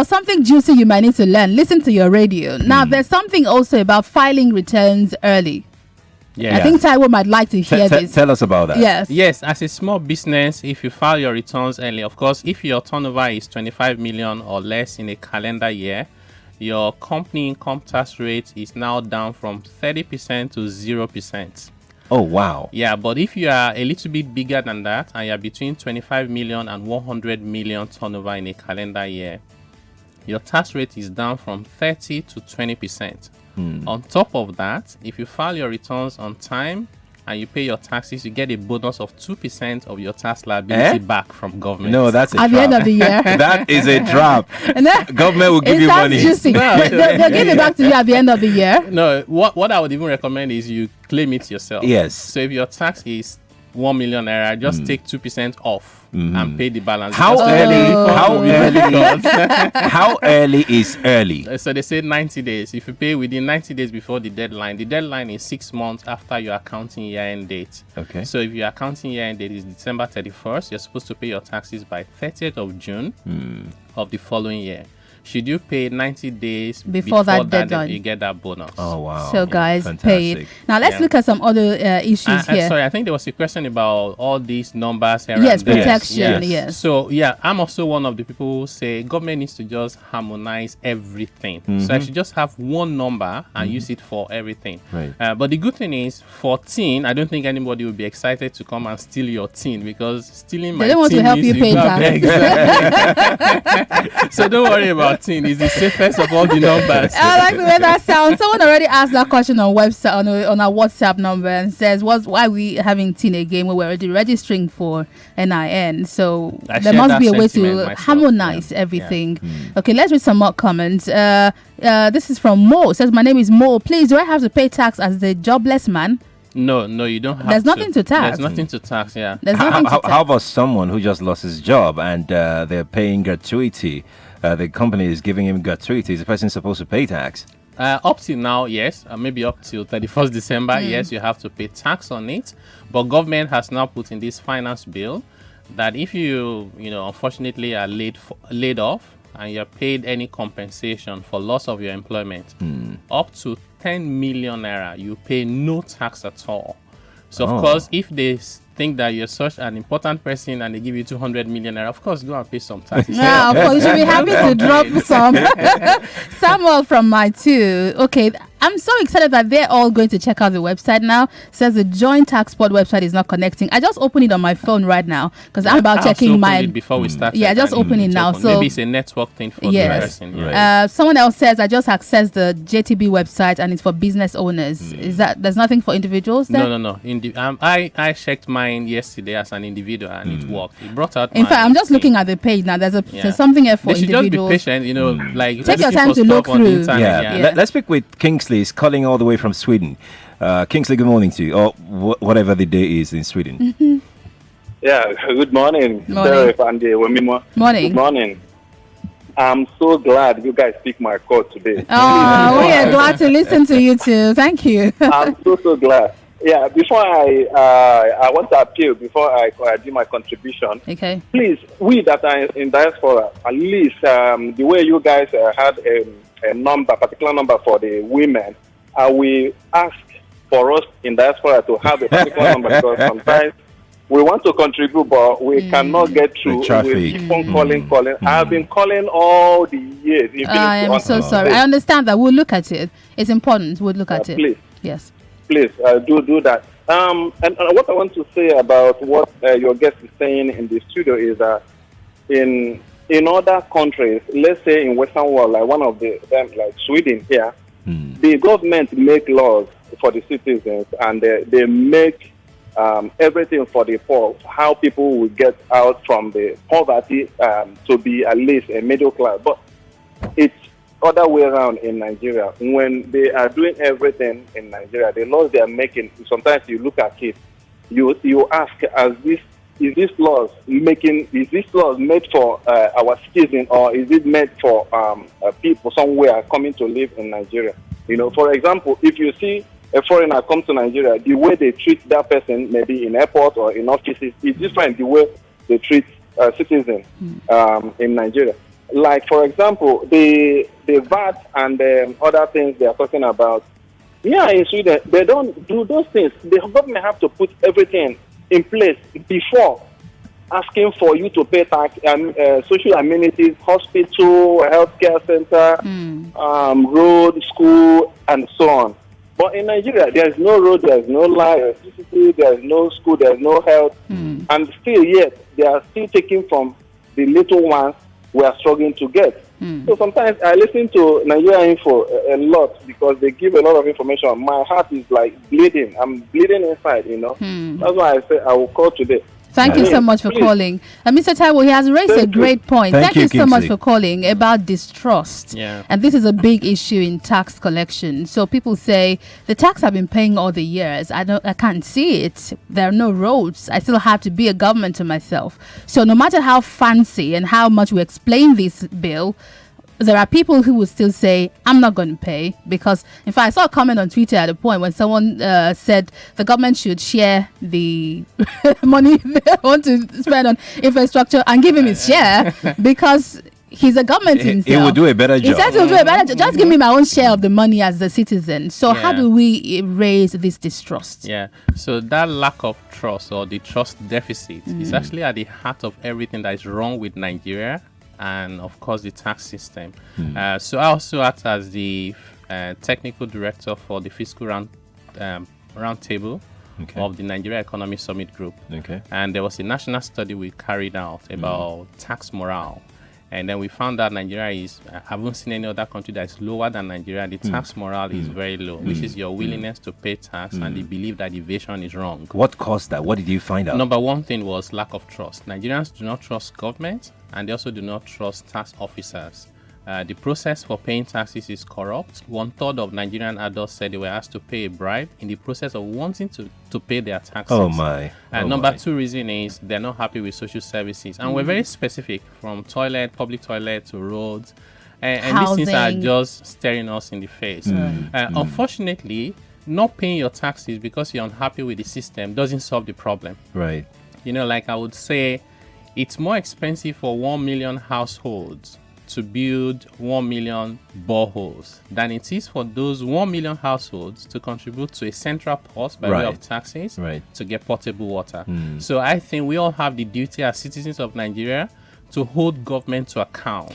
Speaker 2: Something juicy you might need to learn. Listen to your radio. Now, there's something also about filing returns early.
Speaker 4: Yeah.
Speaker 2: I think Taiwo might like to hear this.
Speaker 3: Tell us about that.
Speaker 2: Yes.
Speaker 4: Yes, as a small business, if you file your returns early, of course, if your turnover is 25 million or less in a calendar year, your company income tax rate is now down from 30% to 0%.
Speaker 3: Oh, wow.
Speaker 4: Yeah, but if you are a little bit bigger than that and you're between 25 million and 100 million turnover in a calendar year, your tax rate is down from 30 to 20%. On top of that, if you file your returns on time and you pay your taxes, you get a bonus of 2% of your tax liability back from government.
Speaker 3: No, that's a
Speaker 2: At
Speaker 3: trap.
Speaker 2: the end of the year.
Speaker 3: That is a trap.
Speaker 2: And then,
Speaker 3: Government will give
Speaker 2: it
Speaker 3: you
Speaker 2: sounds
Speaker 3: money.
Speaker 2: juicy. They'll give it back to you at the end of the year.
Speaker 4: No, what I would even recommend is you claim it yourself.
Speaker 3: Yes.
Speaker 4: So if your tax is 1 million naira, just take 2% off and pay the balance.
Speaker 3: How
Speaker 4: Because
Speaker 3: how early is early?
Speaker 4: So they say 90 days. If you pay within 90 days before the deadline is 6 months after your accounting year-end date.
Speaker 3: Okay.
Speaker 4: So if your accounting year-end date is December 31st, you're supposed to pay your taxes by 30th of June of the following year. Should you pay 90 days
Speaker 2: Before that deadline,
Speaker 4: then you get that bonus.
Speaker 3: Oh, wow.
Speaker 2: So guys, pay
Speaker 3: Fantastic.
Speaker 2: it. Now let's look at some other issues here.
Speaker 4: Sorry, I think there was a question about all these numbers here.
Speaker 2: Yes,
Speaker 4: and there.
Speaker 2: protection. Yes.
Speaker 4: So I'm also one of the people who say government needs to just harmonize everything. So I should just have one number and use it for everything.
Speaker 3: Right.
Speaker 4: But the good thing is, for tin, I don't think anybody will be excited to come and steal your tin, because stealing my
Speaker 2: They don't want to
Speaker 4: tin
Speaker 2: help
Speaker 4: means
Speaker 2: you pay tax.
Speaker 4: Exactly. So don't worry about tin. It's the safest of all the numbers.
Speaker 2: I like the way that sounds. Someone already asked that question on website on our WhatsApp number and says, why are we having tin again when we're already registering for NIN? So
Speaker 4: I
Speaker 2: there
Speaker 4: share
Speaker 2: must
Speaker 4: that
Speaker 2: be a way to
Speaker 4: sentiment myself,
Speaker 2: harmonize everything. Okay, let's read some more comments. This is from Mo. It says, my name is Mo. Please, do I have to pay tax as the jobless man?
Speaker 4: No, you don't have
Speaker 2: There's nothing to tax.
Speaker 4: There's nothing to tax, yeah.
Speaker 2: There's nothing to tax.
Speaker 3: How about someone who just lost his job and they're paying gratuity? The company is giving him gratuity. Is the person supposed to pay tax?
Speaker 4: Up till now, yes. Maybe up till 31st December, yes, you have to pay tax on it. But government has now put in this finance bill that if you unfortunately are laid off and you're paid any compensation for loss of your employment, up to 10 million naira, you pay no tax at all. So, of course, if they think that you're such an important person and they give you 200 million naira, of course, go and pay some taxes.
Speaker 2: Yeah, of course, you should be happy to drop some. Samuel from my two. Okay, I'm so excited that they're all going to check out the website now. Says the Joint Taxport website is not connecting. I just opened it on my phone right now because I'm about checking my.
Speaker 4: Before we start.
Speaker 2: Yeah, just open it now. So
Speaker 4: maybe it's a network thing for the person.
Speaker 3: Right.
Speaker 2: Someone else says I just accessed the JTB website and it's for business owners. Is that there's nothing for individuals there?
Speaker 4: No. I checked mine yesterday as an individual and it worked. It brought out.
Speaker 2: In fact, I'm just looking at the page now. There's something here for
Speaker 4: they should
Speaker 2: individuals.
Speaker 4: Just be patient, like
Speaker 2: take your time to look through.
Speaker 3: Let's speak with Kingsley. He's calling all the way from Sweden. Kingsley, good morning to you, or whatever the day is in Sweden.
Speaker 10: Yeah, good morning. Sheriff and Wemimo.
Speaker 2: Morning.
Speaker 10: Good morning. I'm so glad you guys picked my call today.
Speaker 2: Oh, we are glad to listen to you too. Thank you.
Speaker 10: I'm so glad. Yeah, before I want to appeal before I do my contribution.
Speaker 2: Okay.
Speaker 10: Please, we that are in diaspora, at least the way you guys had a particular number for the women, we ask for us in diaspora to have a particular number because sometimes we want to contribute, but we cannot get through. We keep on calling. I've been calling all the years.
Speaker 2: I am so sorry. I understand that. We'll look at it. It's important. We'll look at it.
Speaker 10: Please.
Speaker 2: Yes.
Speaker 10: Please do that. And what I want to say about what your guest is saying in the studio is that in other countries, let's say in Western world, like one of them, like Sweden here, the government make laws for the citizens and they make everything for the poor, how people will get out from the poverty to be at least a middle class. But it's other way around in Nigeria. When they are doing everything in Nigeria, the laws they are making, sometimes you look at it, you ask, is this laws made for our citizens, or is it made for people somewhere coming to live in Nigeria? For example, if you see a foreigner come to Nigeria, the way they treat that person, maybe in airport or in offices, is different the way they treat citizens in Nigeria. Like, for example, the VAT and other things they are talking about. Yeah, in Sweden, they don't do those things. The government have to put everything in place before asking for you to pay tax, social amenities, hospital, healthcare center, road, school, and so on. But in Nigeria, there is no road, there is no light, electricity, there is no school, there is no health, and still yet they are still taking from the little ones we are struggling to get. So sometimes I listen to Nigeria Info a lot because they give a lot of information. My heart is like bleeding. I'm bleeding inside, That's why I say I will call today.
Speaker 2: Thank you so much for calling. Mr. Taiwo, he has raised a great point. Thank you so much for calling about distrust.
Speaker 4: Yeah.
Speaker 2: And this is a big issue in tax collection. So people say the tax I've been paying all the years, I can't see it. There are no roads. I still have to be a government to myself. So no matter how fancy and how much we explain this bill, there are people who would still say, I'm not going to pay, because, in fact, I saw a comment on Twitter at a point when someone said the government should share the money they want to spend on infrastructure and give him his share, because he's a government himself.
Speaker 3: He will do a better job.
Speaker 2: He said he'll do a better job. Just give me my own share of the money as the citizen. So how do we raise this distrust?
Speaker 4: Yeah. So that lack of trust, or the trust deficit, is actually at the heart of everything that is wrong with Nigeria, and of course the tax system. So I also act as the technical director for the fiscal roundtable of the Nigeria Economic Summit Group. And there was a national study we carried out about tax morale. And then we found that Nigeria is, I haven't seen any other country that is lower than Nigeria. The tax morale is very low, which is your willingness to pay tax and the belief that evasion is wrong.
Speaker 3: What caused that? What did you find out?
Speaker 4: Number one thing was lack of trust. Nigerians do not trust government, and they also do not trust tax officers. The process for paying taxes is corrupt. 1/3 of Nigerian adults said they were asked to pay a bribe in the process of wanting to pay their taxes.
Speaker 3: Oh my.
Speaker 4: Number two reason is they're not happy with social services. And we're very specific, from public toilet to roads. And these things are just staring us in the face. Unfortunately, not paying your taxes because you're unhappy with the system doesn't solve the problem.
Speaker 3: Right.
Speaker 4: Like I would say, it's more expensive for 1 million households to build 1 million boreholes than it is for those 1 million households to contribute to a central pot by way of taxes to get potable water. So I think we all have the duty as citizens of Nigeria to hold government to account.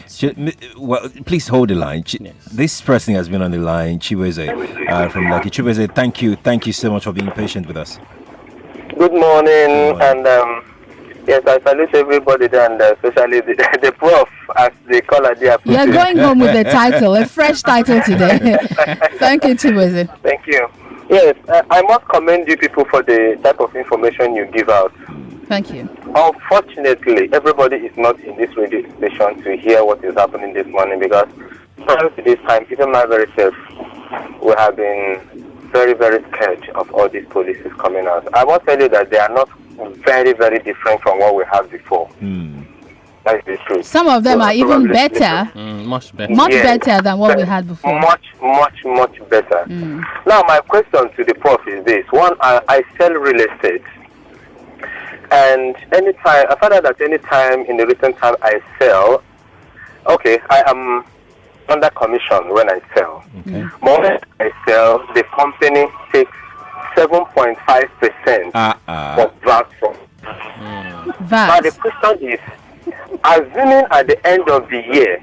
Speaker 3: Well, please hold the line. This person has been on the line, Chiweze from Lucky. Chiweze, thank you so much for being patient with us.
Speaker 11: Good morning, and yes, I salute everybody there, and especially the prof, as the caller there.
Speaker 2: You're going home with a title, a fresh title today. Thank you, Chiweze.
Speaker 11: Thank you. Yes, I must commend you people for the type of information you give out.
Speaker 2: Thank you.
Speaker 11: Unfortunately, everybody is not in this radio station to hear what is happening this morning, because prior to this time, even my very self, we have been very, very scared of all these policies coming out. I must tell you that they are not very, very different from what we had before. That is the truth.
Speaker 2: Some of them are even better.
Speaker 4: Much better.
Speaker 2: Much better than what we had before.
Speaker 11: Much better. Now, my question to the prof is this. One, I sell real estate. And I found out that any time in the recent time I sell, I am under commission when I sell. More when I sell, the company takes 7.5% of VAT from. But the question is, assuming at the end of the year,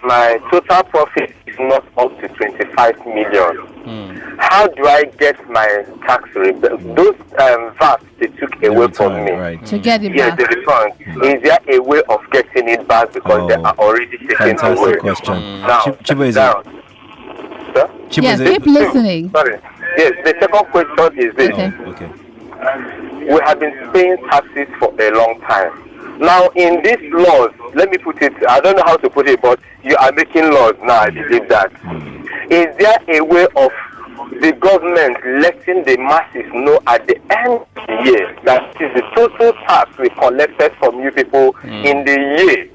Speaker 11: my total profit is not up to 25 million. How do I get my tax rebate? Those VAT they took away from me.
Speaker 2: To get it back.
Speaker 11: Yes, the refund. Is there a way of getting it back, because they are already taken away?
Speaker 3: Fantastic question.
Speaker 11: Now,
Speaker 2: yes, keep listening.
Speaker 11: Sorry. Yes, the second question is this. We have been paying taxes for a long time. Now, in these laws, let me put it, I don't know how to put it, but you are making laws now, I believe that. Is there a way of the government letting the masses know at the end of the year that is the total tax we collected from you people in the year?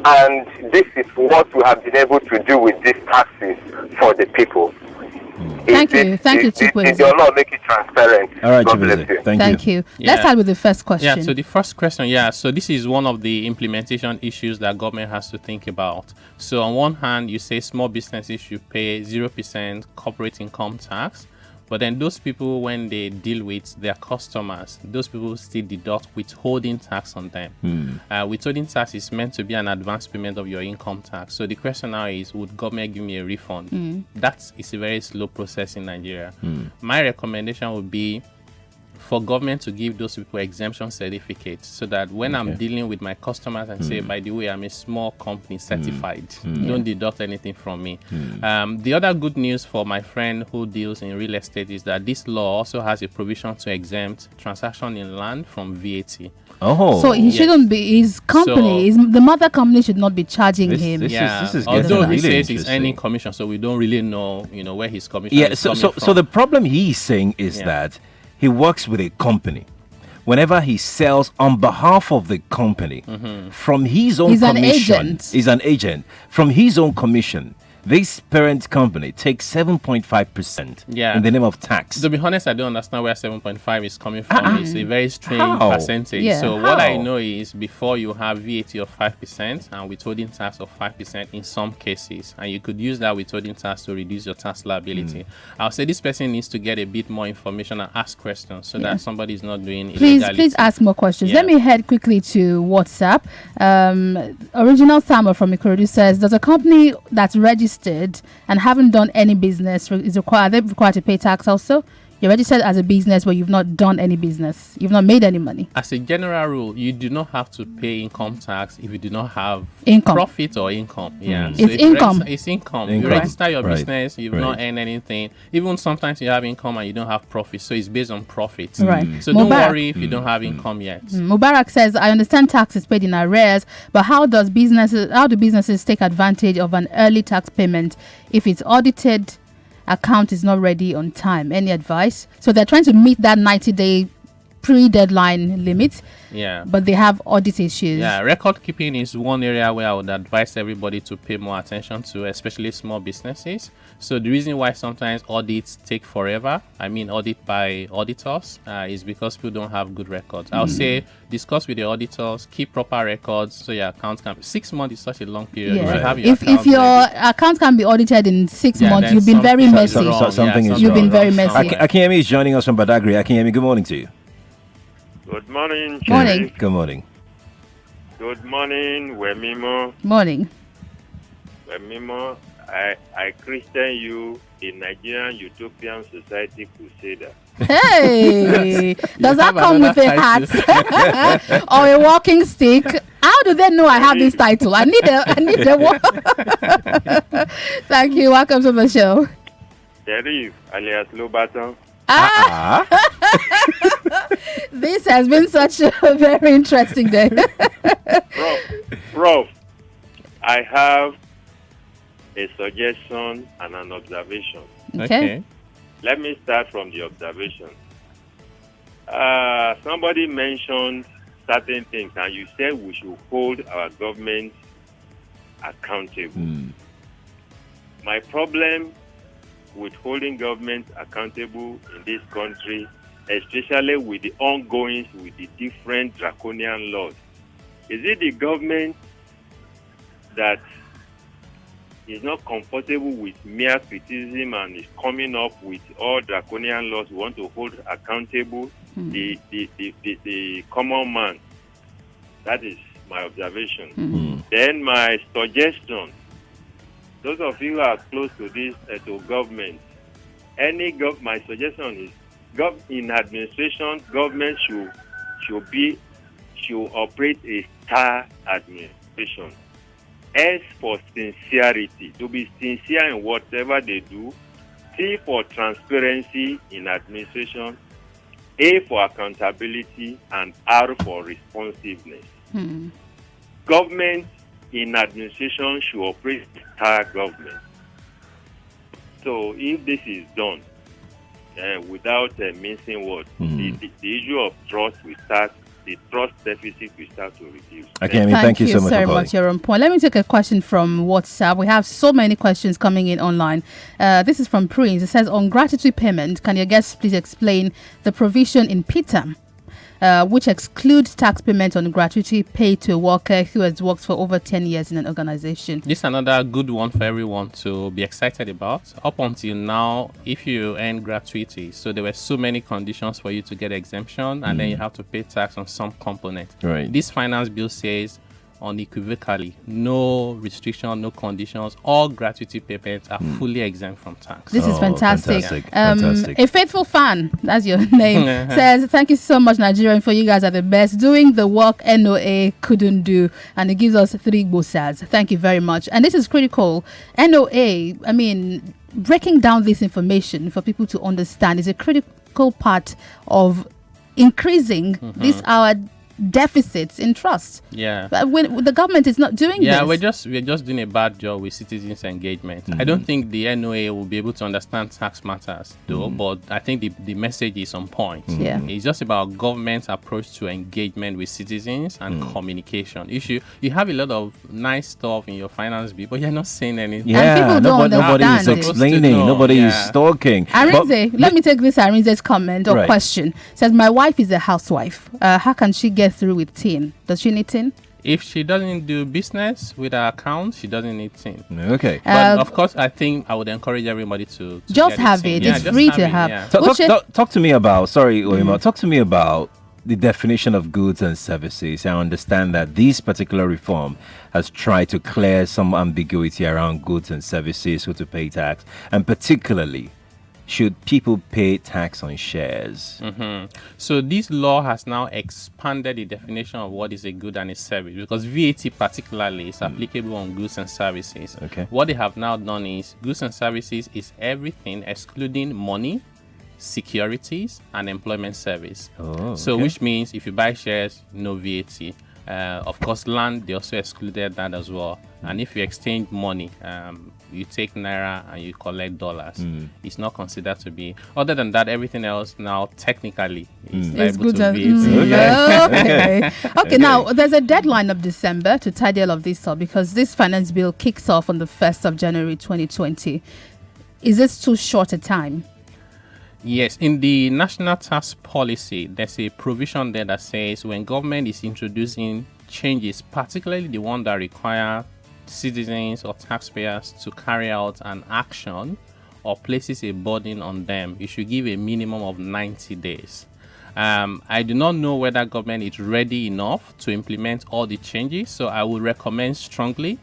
Speaker 11: And this is what we have been able to do with these taxes for the people.
Speaker 2: Thank you, Chikweze.
Speaker 11: Did your law make it transparent?
Speaker 3: All right, Chikweze.
Speaker 2: Thank you. Let's start with the first question.
Speaker 4: Yeah, so the first question, so this is one of the implementation issues that government has to think about. So on one hand, you say small businesses should pay 0% corporate income tax, but then those people, when they deal with their customers, those people still deduct withholding tax on them. Withholding tax is meant to be an advance payment of your income tax. So the question now is, would government give me a refund? That is a very slow process in Nigeria. My recommendation would be, for government to give those people exemption certificates so that when I'm dealing with my customers and say, by the way, I'm a small company certified, don't deduct anything from me. The other good news for my friend who deals in real estate is that this law also has a provision to exempt transaction in land from VAT.
Speaker 3: Oh,
Speaker 2: so he shouldn't be, his company, the mother company should not be charging him.
Speaker 3: This is
Speaker 4: although he
Speaker 3: really
Speaker 4: says it's earning commission, so we don't really know, where his commission is coming from.
Speaker 3: So the problem he's saying is that he works with a company. Whenever he sells on behalf of the company, from his own commission, he's an agent. From his own commission, this parent company takes 7.5% in the name of tax.
Speaker 4: To be honest, I don't understand where 7.5 is coming from. It's a very strange percentage. Yeah. So what I know is before you have VAT of 5% and withholding tax of 5% in some cases, and you could use that withholding tax to reduce your tax liability. I'll say this person needs to get a bit more information and ask questions so that somebody is not doing illegality.
Speaker 2: Please ask more questions. Let me head quickly to WhatsApp. Original Samuel from Ikorodu says, does a company that's registered and haven't done any business are they required to pay tax also? You're registered as a business but you've not done any business, you've not made any money.
Speaker 4: As a general rule, you do not have to pay income tax if you do not have profit or income. So
Speaker 2: it's income.
Speaker 4: It's income. You register your business, you've not earned anything. Even sometimes you have income and you don't have profit, so it's based on profit. So don't worry if you don't have income yet.
Speaker 2: Mubarak says, I understand tax is paid in arrears, but how do businesses take advantage of an early tax payment if it's audited account is not ready on time? Any advice? So they're trying to meet that 90-day pre-deadline limit, but they have audit issues.
Speaker 4: Record keeping is one area where I would advise everybody to pay more attention to, especially small businesses. So the reason why sometimes audits take forever, audit by auditors, is because people don't have good records. I'll say discuss with the auditors, keep proper records so your account can be 6 months is such a long period. You should have your
Speaker 2: if your account can be audited in 6 months, you've been very messy. You've been very messy.
Speaker 3: Akinyemi is joining us from Badagry. Akinyemi, good morning to you.
Speaker 12: Good morning.
Speaker 2: Morning.
Speaker 3: Good morning.
Speaker 12: Good morning, Wemimo.
Speaker 2: Morning.
Speaker 12: Wemimo, I Christian you in Nigerian Utopian Society Crusader.
Speaker 2: Hey, does that come with a hat or a walking stick? How do they know I have this title? I need a one. Thank you. Welcome to the show.
Speaker 12: Sherif, alias Lobaton.
Speaker 2: This has been such a very interesting day.
Speaker 12: Prof, I have a suggestion and an observation.
Speaker 2: Okay.
Speaker 12: Let me start from the observation. Somebody mentioned certain things, and you said we should hold our government accountable. My problem with holding government accountable in this country, especially with the ongoings with the different draconian laws, is it the government that is not comfortable with mere criticism and is coming up with all draconian laws we want to hold accountable the common man? That is my observation. Then my suggestion, those of you who are close to this, to government, my suggestion is, in administration, government should operate a star administration. S for sincerity, to be sincere in whatever they do. T for transparency in administration. A for accountability, and R for responsiveness. Government in administration should operate star government. So if this is done without mincing words, the issue of trust will start. The trust deficit will start to reduce.
Speaker 3: Okay, thank you so much.
Speaker 2: Very much. You're on point. Let me take a question from WhatsApp. We have so many questions coming in online. This is from Prince. It says, on gratuity payment, can your guests please explain the provision in PITAM which excludes tax payment on gratuity paid to a worker who has worked for over 10 years in an organization?
Speaker 4: This is another good one for everyone to be excited about. Up until now, if you earn gratuity, so there were so many conditions for you to get exemption, and then you have to pay tax on some component.
Speaker 3: Right.
Speaker 4: This finance bill says unequivocally, no restriction, no conditions, all gratuity payments are fully exempt from tax.
Speaker 2: This is fantastic.
Speaker 3: Fantastic.
Speaker 2: A faithful fan, that's your name, says, thank you so much, Nigerian, for you guys are the best. Doing the work NOA couldn't do. And it gives us 3 bosas. Thank you very much. And this is critical. NOA, I mean, breaking down this information for people to understand is a critical part of increasing our deficits in trust. But when the government is not doing this.
Speaker 4: We're just doing a bad job with citizens' engagement. I don't think the NOA will be able to understand tax matters though, but I think the message is on point. It's just about government's approach to engagement with citizens and communication. You have a lot of nice stuff in your finance bill, but you're not saying anything.
Speaker 2: And people
Speaker 3: nobody is explaining, nobody is talking.
Speaker 2: Arinze, let me take this Arinze's comment or question. Says, my wife is a housewife. How can she get through with tin? Does she need tin?
Speaker 4: If she doesn't do business with her account, she doesn't need tin.
Speaker 3: Okay.
Speaker 4: But of course, I think I would encourage everybody to
Speaker 2: just have it. It's free to have.
Speaker 3: Talk to me about, Wemimo, talk to me about the definition of goods and services. I understand that this particular reform has tried to clear some ambiguity around goods and services, who to pay tax, and particularly, should people pay tax on shares?
Speaker 4: So this law has now expanded the definition of what is a good and a service, because VAT particularly is applicable on goods and services. What they have now done is goods and services is everything excluding money, securities, and employment service. Which means if you buy shares, no VAT. Of course, land, they also excluded that as well. And if you exchange money, you take naira and you collect dollars, it's not considered to be. Other than that, everything else now technically is liable to VAT.
Speaker 2: Okay, now there's a deadline of December to tidy all of this up, because this finance bill kicks off on the 1st of January 2020. Is this too short a time?
Speaker 4: Yes, in the national tax policy, there's a provision there that says when government is introducing changes, particularly the one that require citizens or taxpayers to carry out an action or places a burden on them, you should give a minimum of 90 days. I do not know whether government is ready enough to implement all the changes, so I would recommend strongly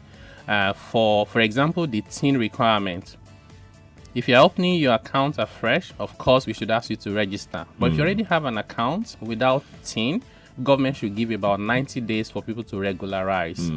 Speaker 4: for example, the TIN requirement. If you're opening your account afresh, of course, we should ask you to register. But if you already have an account without TIN, government should give about 90 days for people to regularize,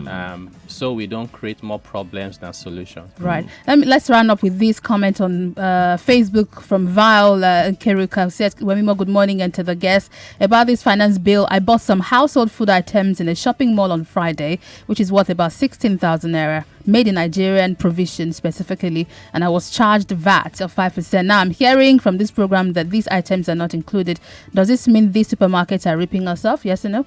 Speaker 4: so we don't create more problems than solutions.
Speaker 2: Right. Let's round up with this comment on Facebook from Val Keruka. Says, Wemimo, good morning, and to the guests. About this finance bill, I bought some household food items in a shopping mall on Friday, which is worth about 16,000 naira. Made in Nigerian provision specifically, and I was charged VAT of 5%. Now I'm hearing from this program that these items are not included. Does this mean these supermarkets are ripping us off? Yes or no?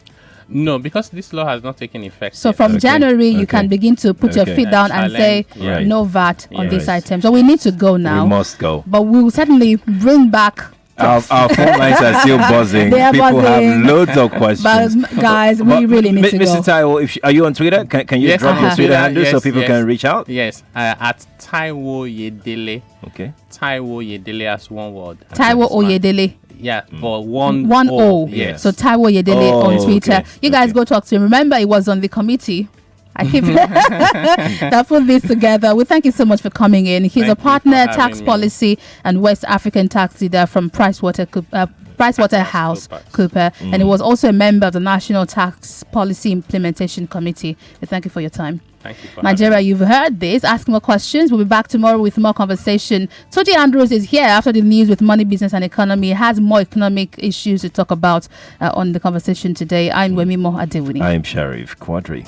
Speaker 4: No, because this law has not taken effect.
Speaker 2: So from January, you can begin to put your feet down and say no VAT on these items. So we need to go now.
Speaker 3: We must go.
Speaker 2: But we will certainly bring back.
Speaker 3: Our phone lines are still buzzing. People have loads of questions.
Speaker 2: But guys, we really need to go.
Speaker 3: Mr. Taiwo, are you on Twitter? Can you drop your Twitter handle so people can reach out?
Speaker 4: Yes, at Taiwo Yedele.
Speaker 3: Okay.
Speaker 4: Taiwo Yedele as one word.
Speaker 2: Taiwo Oyedele.
Speaker 4: Yeah, but one
Speaker 2: O.
Speaker 4: Yes.
Speaker 2: So Taiwo Yedele on Twitter. Okay. You guys go talk to him. Remember, it was on the committee. I keep that put this together. We thank you so much for coming in. He's a partner, tax policy and West African tax leader from PricewaterhouseCoopers, and he was also a member of the National Tax Policy Implementation Committee. We thank you for your time.
Speaker 4: Thank you for
Speaker 2: Nigeria, you've heard this. Ask more questions. We'll be back tomorrow with more conversation. Toji Andrews is here after the news with money, business and economy. He has more economic issues to talk about on the conversation today. I'm Wemimo Adewuni.
Speaker 3: I'm Sheriff Quadry.